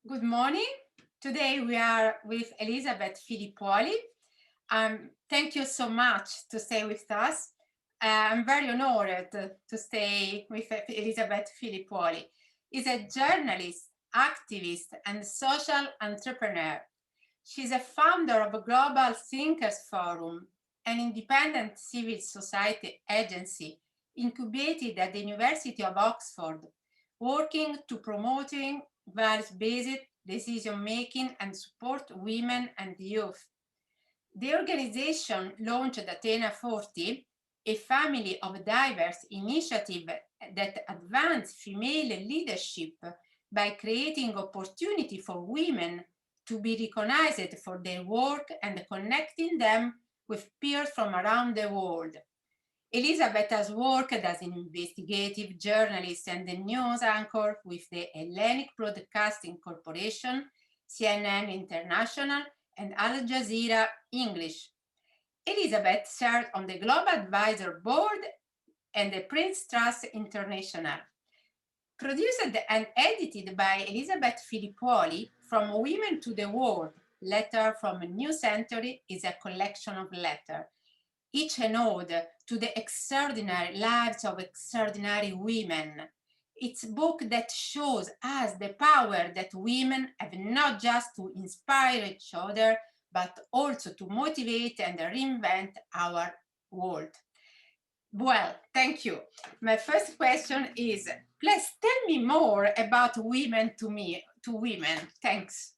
Good morning. Today we are with Elisabeth Filippouli. Thank you so much to stay with us. I'm very honored to stay with Elisabeth Filippouli. She's a journalist, activist, and social entrepreneur. She's a founder of a Global Thinkers Forum, an independent civil society agency incubated at the University of Oxford, working to promoting values-based decision-making and support women and youth. The organization launched Athena 40, a family of diverse initiatives that advance female leadership by creating opportunity for women to be recognized for their work and connecting them with peers from around the world. Elisabeth has worked as an investigative journalist and a news anchor with the Hellenic Broadcasting Corporation, CNN International, and Al Jazeera English. Elisabeth served on the Global Advisor Board and the Prince Trust International. Produced and edited by Elisabeth Filippouli, From Women to the World, Letter from a New Century is a collection of letters, each an ode to the extraordinary lives of extraordinary women. It's a book that shows us the power that women have not just to inspire each other, but also to motivate and reinvent our world. Well, thank you. My first question is, please tell me more about women to women. Thanks.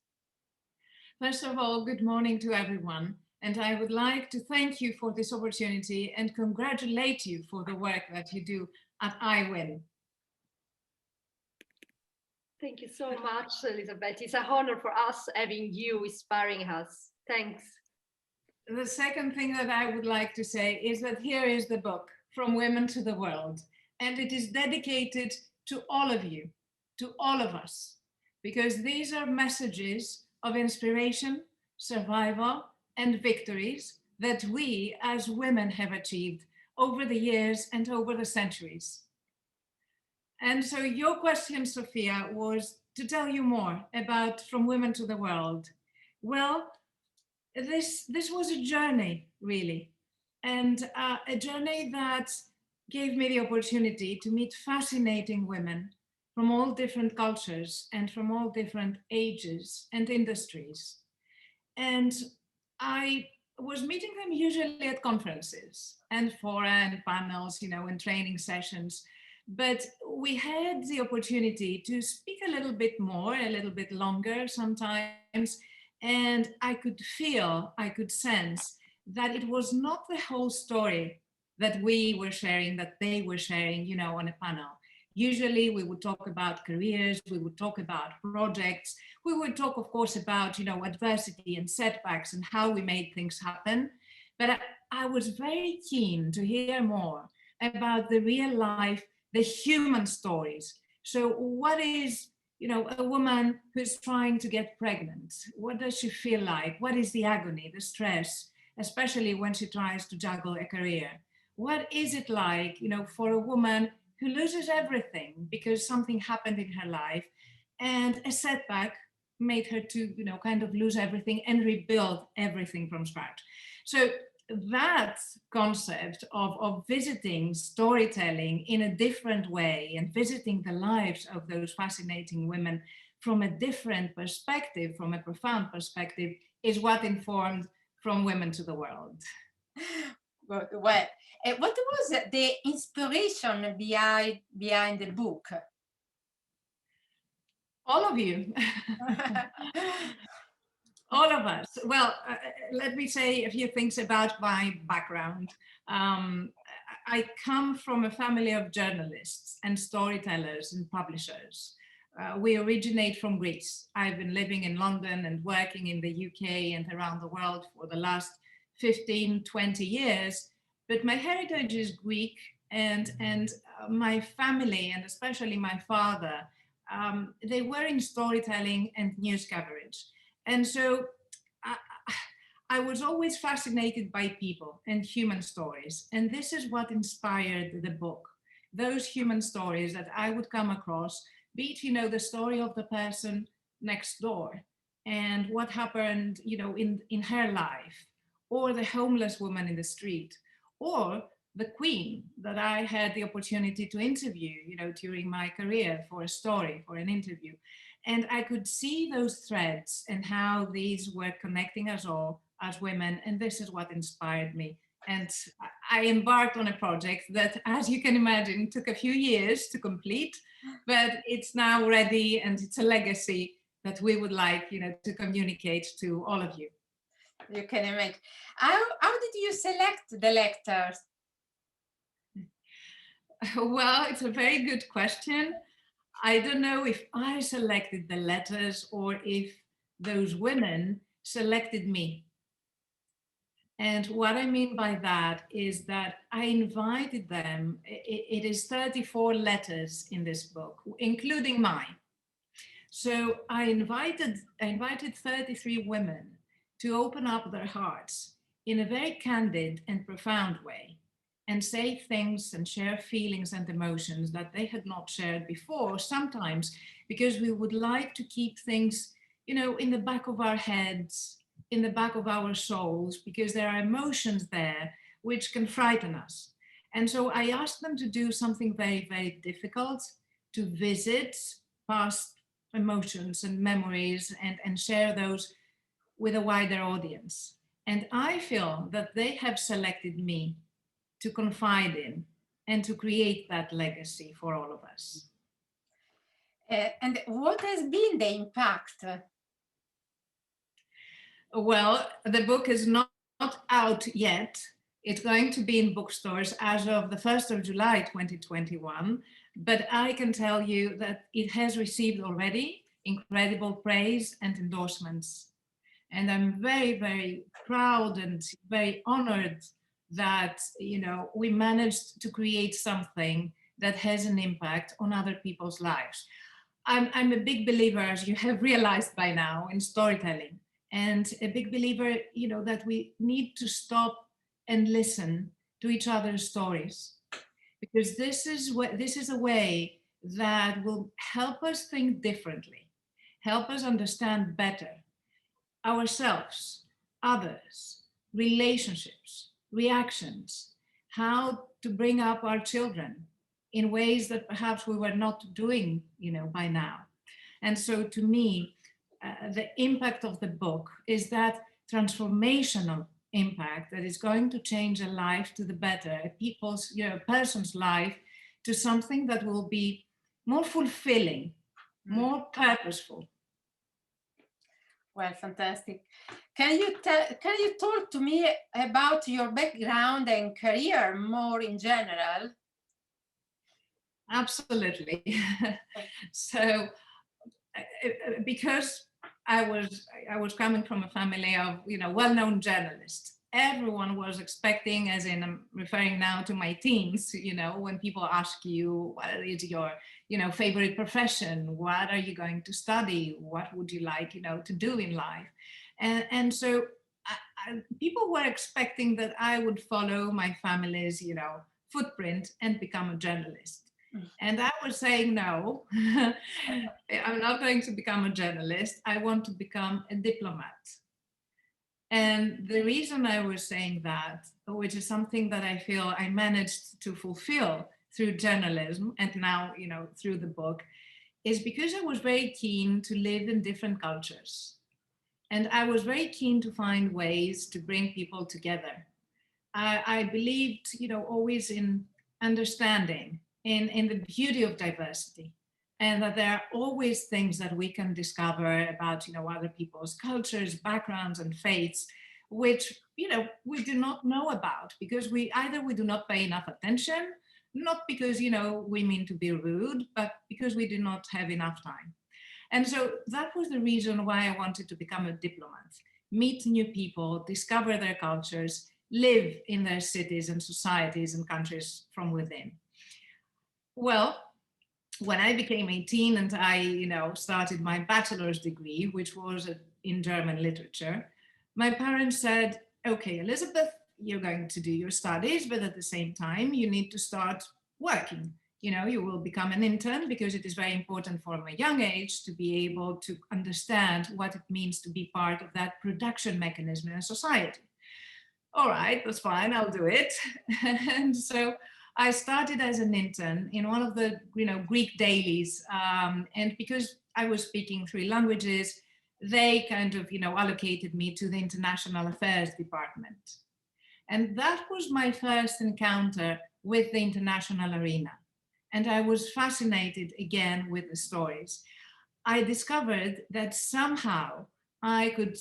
First of all, good morning to everyone. And I would like to thank you for this opportunity and congratulate you for the work that you do at iWin. Thank you so much, Elisabeth. It's an honor for us having you inspiring us. Thanks. The second thing that I would like to say is that here is the book, From Women to the World. And it is dedicated to all of you, to all of us, because these are messages of inspiration, survival, and victories that we as women have achieved over the years and over the centuries. And so your question, Sophia, was to tell you more about From Women to the World. Well, this was a journey, really, and a journey that gave me the opportunity to meet fascinating women from all different cultures and from all different ages and industries. And I was meeting them usually at conferences and fora and panels, and training sessions. But we had the opportunity to speak a little bit more, a little bit longer sometimes. And I could sense that it was not the whole story that we were sharing, that they were sharing, on a panel. Usually we would talk about careers, we would talk about projects, we would talk, of course, about, adversity and setbacks and how we made things happen. But I was very keen to hear more about the real life, the human stories. So what is, a woman who's trying to get pregnant? What does she feel like? What is the agony, the stress, especially when she tries to juggle a career? What is it like, for a woman who loses everything because something happened in her life and a setback made her to, kind of lose everything and rebuild everything from scratch? So that concept of visiting storytelling in a different way and visiting the lives of those fascinating women from a different perspective, from a profound perspective, is what informed From Women to the World. Well, what was the inspiration behind the book? All of you. All of us. Well, let me say a few things about my background. I come from a family of journalists and storytellers and publishers. We originate from Greece. I've been living in London and working in the UK and around the world for the last 15, 20 years. But my heritage is Greek, and my family, and especially my father, they were in storytelling and news coverage. And so I was always fascinated by people and human stories. And this is what inspired the book. Those human stories that I would come across, be it, the story of the person next door and what happened, in her life, or the homeless woman in the street, or the queen that I had the opportunity to interview, during my career for a story, for an interview. And I could see those threads and how these were connecting us all as women. And this is what inspired me. And I embarked on a project that, as you can imagine, took a few years to complete, but it's now ready and it's a legacy that we would like, to communicate to all of you. You can imagine. How did you select the lectors? Well, it's a very good question. I don't know if I selected the letters or if those women selected me. And what I mean by that is that I invited them. It is 34 letters in this book, including mine. So I invited 33 women to open up their hearts in a very candid and profound way and say things and share feelings and emotions that they had not shared before, sometimes because we would like to keep things, in the back of our heads, in the back of our souls, because there are emotions there which can frighten us. And so I asked them to do something very, very difficult, to visit past emotions and memories and share those with a wider audience. And I feel that they have selected me to confide in and to create that legacy for all of us. And what has been the impact? Well, the book is not out yet. It's going to be in bookstores as of the 1st of July 2021. But I can tell you that it has received already incredible praise and endorsements. And I'm very, very proud and very honored that, we managed to create something that has an impact on other people's lives. I'm a big believer, as you have realized by now, in storytelling, and a big believer, that we need to stop and listen to each other's stories, because this is a way that will help us think differently, help us understand better ourselves, others, relationships, reactions, how to bring up our children in ways that perhaps we were not doing, by now. And so to me, the impact of the book is that transformational impact that is going to change a life to the better, a person's life, to something that will be more fulfilling, more purposeful. Well, fantastic. Can you talk to me about your background and career more in general? Absolutely. So, because I was coming from a family of well-known journalists, everyone was expecting, as in I'm referring now to my teens, when people ask you what is your favorite profession, what are you going to study, what would you like to do in life, and so people were expecting that I would follow my family's footprint and become a journalist. And I was saying, no, I'm not going to become a journalist. I want to become a diplomat. And the reason I was saying that, which is something that I feel I managed to fulfill through journalism and now, through the book, is because I was very keen to live in different cultures. And I was very keen to find ways to bring people together. I believed, always in understanding, in the beauty of diversity, and that there are always things that we can discover about other people's cultures, backgrounds, and faiths, which we do not know about because we do not pay enough attention, not because we mean to be rude, but because we do not have enough time. And so that was the reason why I wanted to become a diplomat, meet new people, discover their cultures, live in their cities and societies and countries from within. Well, when I became 18 and I, started my bachelor's degree, which was in German literature, my parents said, okay, Elisabeth, you're going to do your studies, but at the same time, you need to start working. You know, you will become an intern because it is very important from a young age to be able to understand what it means to be part of that production mechanism in a society. All right, that's fine, I'll do it. And so I started as an intern in one of the, Greek dailies. And because I was speaking 3 languages, they kind of, allocated me to the international affairs department. And that was my first encounter with the international arena. And I was fascinated again with the stories. I discovered that somehow I could,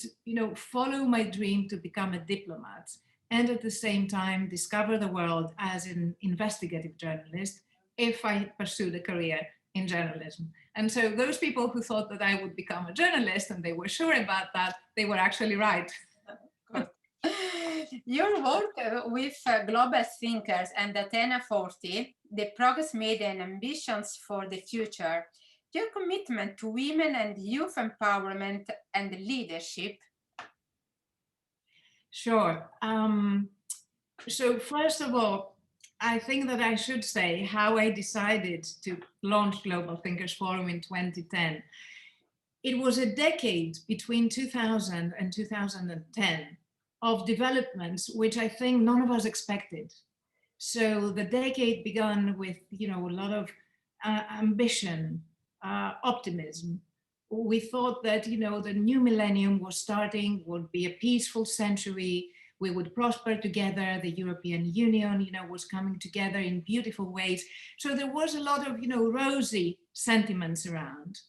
follow my dream to become a diplomat and at the same time discover the world as an investigative journalist if I pursued a career in journalism. And so those people who thought that I would become a journalist and they were sure about that, they were actually right. Your work with global thinkers and Athena 40, the progress made and ambitions for the future, your commitment to women and youth empowerment and leadership. Sure. So first of all, I think that I should say how I decided to launch Global Thinkers Forum in 2010. It was a decade between 2000 and 2010 of developments which I think none of us expected. So the decade began with, a lot of ambition, optimism. We thought that, the new millennium was starting, would be a peaceful century. We would prosper together. The European Union, was coming together in beautiful ways. So there was a lot of, rosy sentiments around.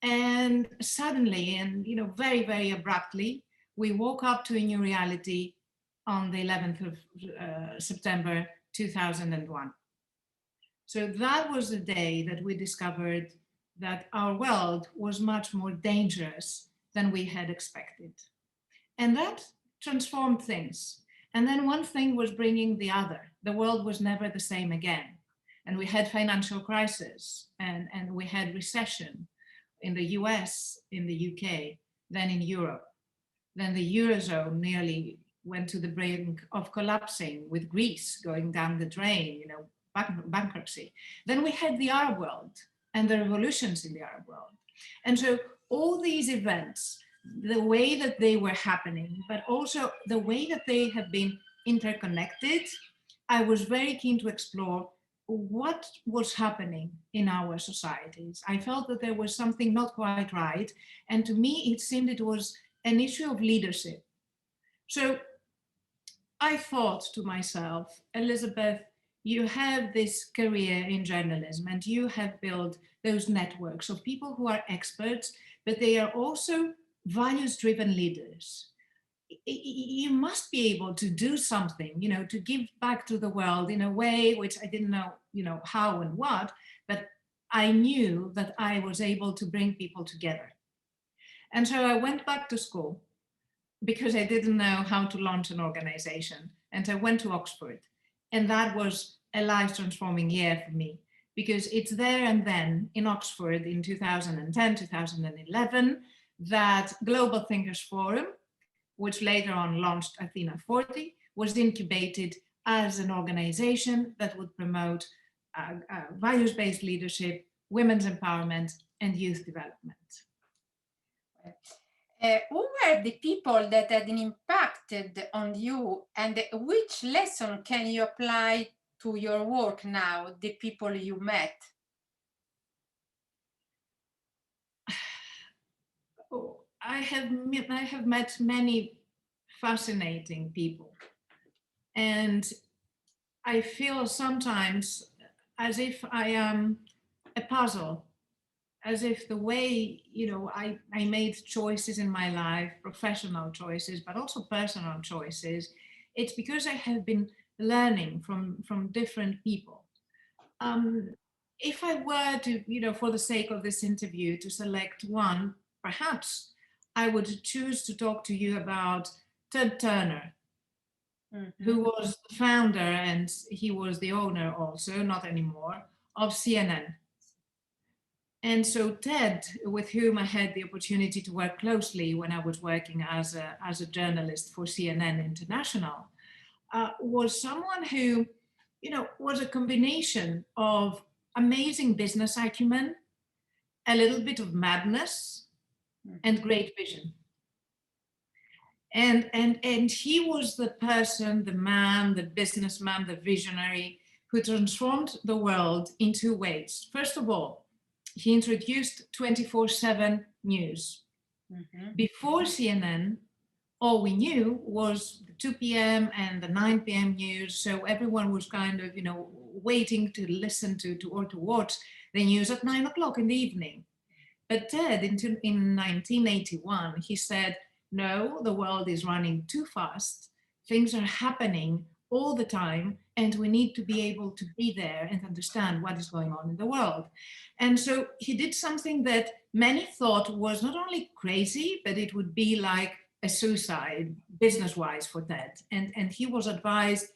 And suddenly, and, very, very abruptly, we woke up to a new reality on the 11th of September 2001. So that was the day that we discovered that our world was much more dangerous than we had expected. And that transformed things. And then one thing was bringing the other. The world was never the same again. And we had financial crisis and we had recession in the US, in the UK, then in Europe. Then the Eurozone nearly went to the brink of collapsing with Greece going down the drain, bankruptcy. Then we had the Arab world and the revolutions in the Arab world. And so all these events, the way that they were happening, but also the way that they have been interconnected, I was very keen to explore what was happening in our societies. I felt that there was something not quite right. And to me, it seemed it was an issue of leadership. So I thought to myself, Elisabeth, you have this career in journalism and you have built those networks of people who are experts, but they are also values-driven leaders. You must be able to do something, to give back to the world in a way which I didn't know, how and what, but I knew that I was able to bring people together. And so I went back to school because I didn't know how to launch an organization. And I went to Oxford. And that was a life transforming year for me because it's there and then in Oxford in 2010, 2011, that Global Thinkers Forum, which later on launched Athena 40, was incubated as an organization that would promote values-based leadership, women's empowerment, and youth development. Who were the people that had impacted on you, and which lesson can you apply to your work now, the people you met? I have met many fascinating people, and I feel sometimes as if I am a puzzle, as if the way, I made choices in my life, professional choices, but also personal choices, it's because I have been learning from different people. If I were to, for the sake of this interview, to select one, perhaps I would choose to talk to you about Ted Turner, who was the founder, and he was the owner also, not anymore, of CNN. And so Ted, with whom I had the opportunity to work closely when I was working as a journalist for CNN International, was someone who, was a combination of amazing business acumen, a little bit of madness, and great vision. And he was the person, the man, the businessman, the visionary who transformed the world in two ways. First of all, he introduced 24/7 news. Before CNN, all we knew was the 2 p.m. and the 9 p.m. news. So everyone was kind of, waiting to listen to or to watch the news at 9 o'clock in the evening. But Ted, in 1981, he said, no, the world is running too fast. Things are happening all the time, and we need to be able to be there and understand what is going on in the world. And so he did something that many thought was not only crazy, but it would be like a suicide business-wise for Ted. And he was advised,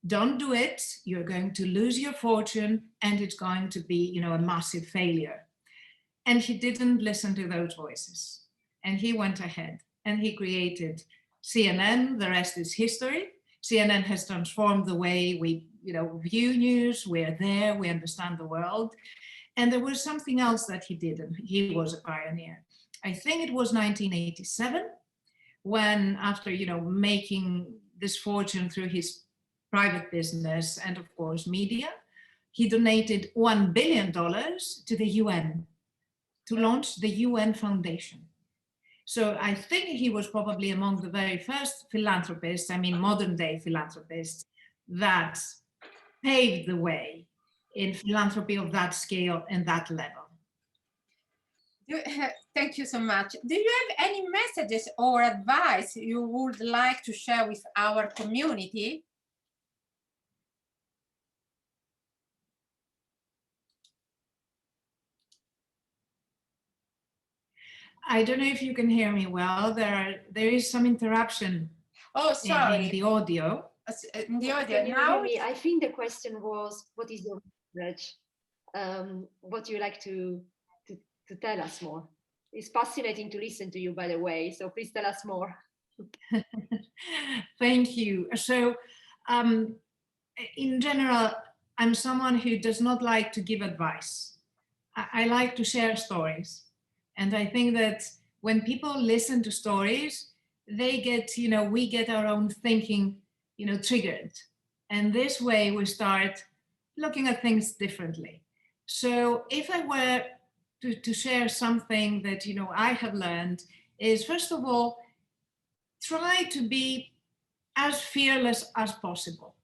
don't do it. You're going to lose your fortune, and it's going to be, a massive failure. And he didn't listen to those voices. And he went ahead and he created CNN. The rest is history. CNN has transformed the way we, view news. We're there, we understand the world. And there was something else that he did, and he was a pioneer. I think it was 1987, when after, making this fortune through his private business and of course media, he donated $1 billion to the UN to launch the UN Foundation. So I think he was probably among the very first philanthropists, modern day philanthropists, that paved the way in philanthropy of that scale and that level. Thank you so much. Do you have any messages or advice you would like to share with our community? I don't know if you can hear me well. There is some interruption. Oh, sorry. In the audio. The audio Can you now? hear me? I think the question was, what is your message? What do you like to tell us more? It's fascinating to listen to you, by the way, so please tell us more. Thank you. So in general, I'm someone who does not like to give advice. I like to share stories. And I think that when people listen to stories, they get, we get our own thinking, triggered. And this way we start looking at things differently. So if I were to share something that, I have learned is, first of all, try to be as fearless as possible.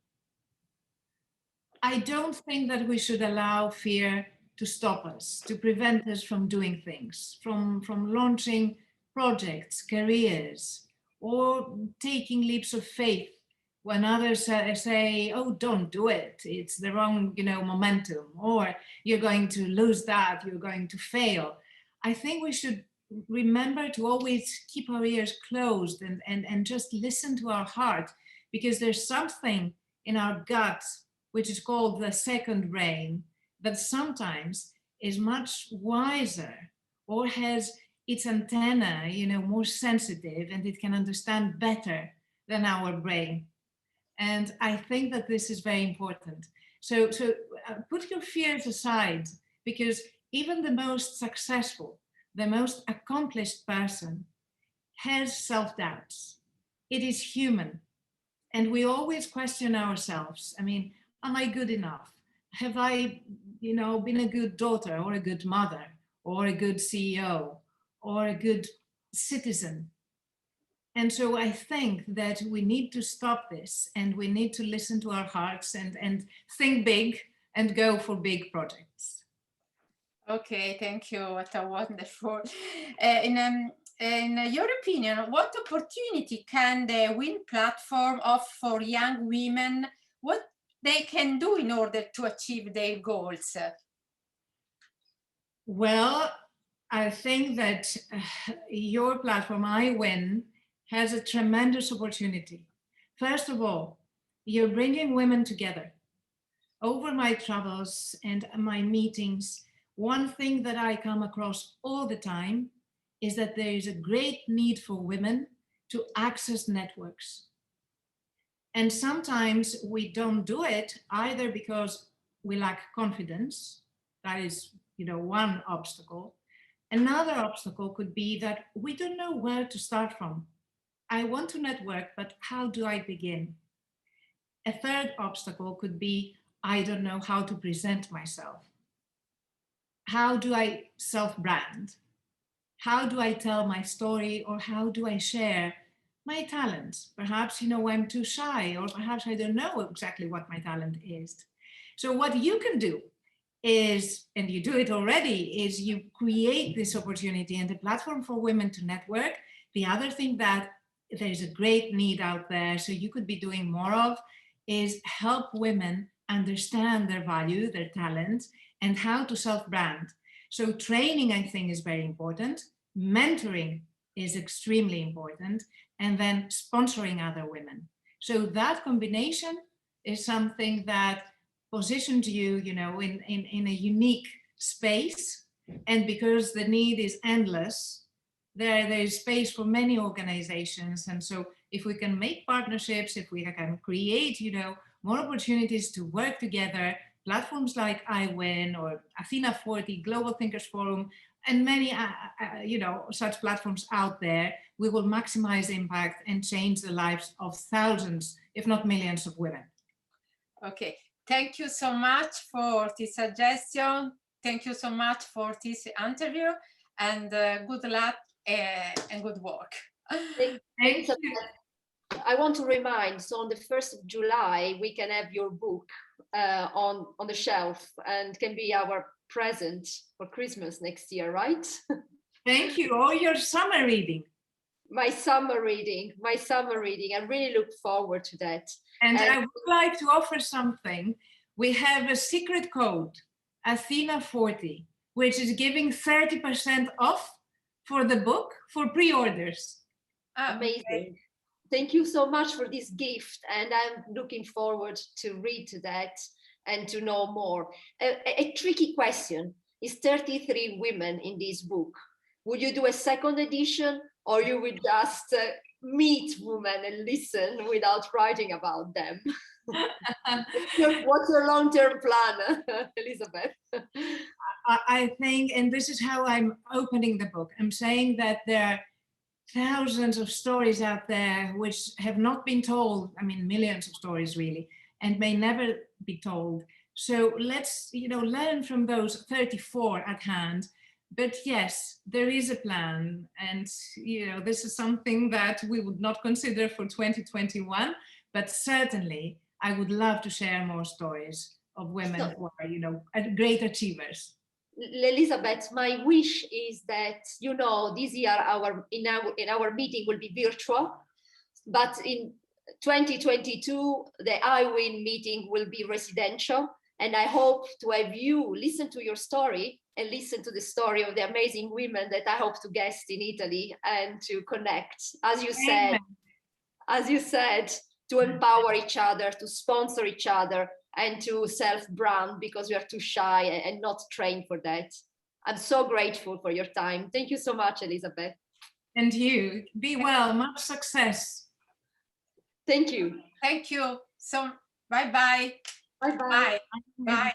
I don't think that we should allow fear to stop us, to prevent us from doing things, from launching projects, careers, or taking leaps of faith when others say, oh, don't do it, it's the wrong, momentum, or you're going to lose that, you're going to fail. I think we should remember to always keep our ears closed and just listen to our heart, because there's something in our gut, which is called the second brain, that sometimes is much wiser or has its antenna, more sensitive, and it can understand better than our brain. And I think that this is very important. So put your fears aside, because even the most successful, the most accomplished person has self-doubts. It is human. And we always question ourselves. Am I good enough? Have I, been a good daughter or a good mother or a good CEO or a good citizen? And so I think that we need to stop this, and we need to listen to our hearts and think big and go for big projects. Okay, thank you. What a wonderful. In your opinion, what opportunity can the WIN platform offer for young women? What they can do in order to achieve their goals? Well, I think that your platform, iWin, has a tremendous opportunity. First of all, you're bringing women together. Over my travels and my meetings, one thing that I come across all the time is that there is a great need for women to access networks. And sometimes we don't do it either because we lack confidence, That is, one obstacle. Another obstacle could be that we don't know where to start from. I want to network, but how do I begin? A third obstacle could be, I don't know how to present myself. How do I self-brand? How do I tell my story, or how do I share my talents? Perhaps, I'm too shy, or perhaps I don't know exactly what my talent is. So what you can do is, and you do it already, is you create this opportunity and a platform for women to network. The other thing that there's a great need out there, so you could be doing more of, is help women understand their value, their talent, and how to self-brand. So training, I think, is very important. Mentoring is extremely important. And then sponsoring other women. So that combination is something that positions you, in a unique space. And because the need is endless, there's space for many organizations. And so if we can make partnerships, if we can create, more opportunities to work together, platforms like iWin or Athena 40, Global Thinkers Forum, and many, such platforms out there, we will maximize impact and change the lives of thousands, if not millions, of women. Okay, thank you so much for this suggestion. Thank you so much for this interview, and good luck and good work. Thank you. I want to remind, so on the 1st of July, we can have your book on the shelf and can be our present for Christmas next year, right? Thank you. Or your summer reading. My summer reading. I really look forward to that. And I would like to offer something. We have a secret code, Athena 40, which is giving 30% off for the book for pre-orders. Amazing. Okay. Thank you so much for this gift, and I'm looking forward to read to that and to know more. A tricky question. Is 33 women in this book? Would you do a second edition, or you would just meet women and listen without writing about them? What's your long-term plan, Elisabeth? I think, and this is how I'm opening the book, I'm saying that there are thousands of stories out there which have not been told. I mean, millions of stories really, and may never be told. So let's, learn from those 34 at hand. But yes, there is a plan, and this is something that we would not consider for 2021, but certainly I would love to share more stories of women who are, great achievers. Elisabeth, my wish is that, this year in our meeting will be virtual, but in 2022, the iWin meeting will be residential. And I hope to have you listen to your story and listen to the story of the amazing women that I hope to guest in Italy and to connect, as you said, to empower each other, to sponsor each other, and to self-brand, because we are too shy and not trained for that. I'm so grateful for your time. Thank you so much, Elisabeth. And you, be well, much success. Thank you. Thank you. So, bye-bye. Bye-bye. Bye. Bye.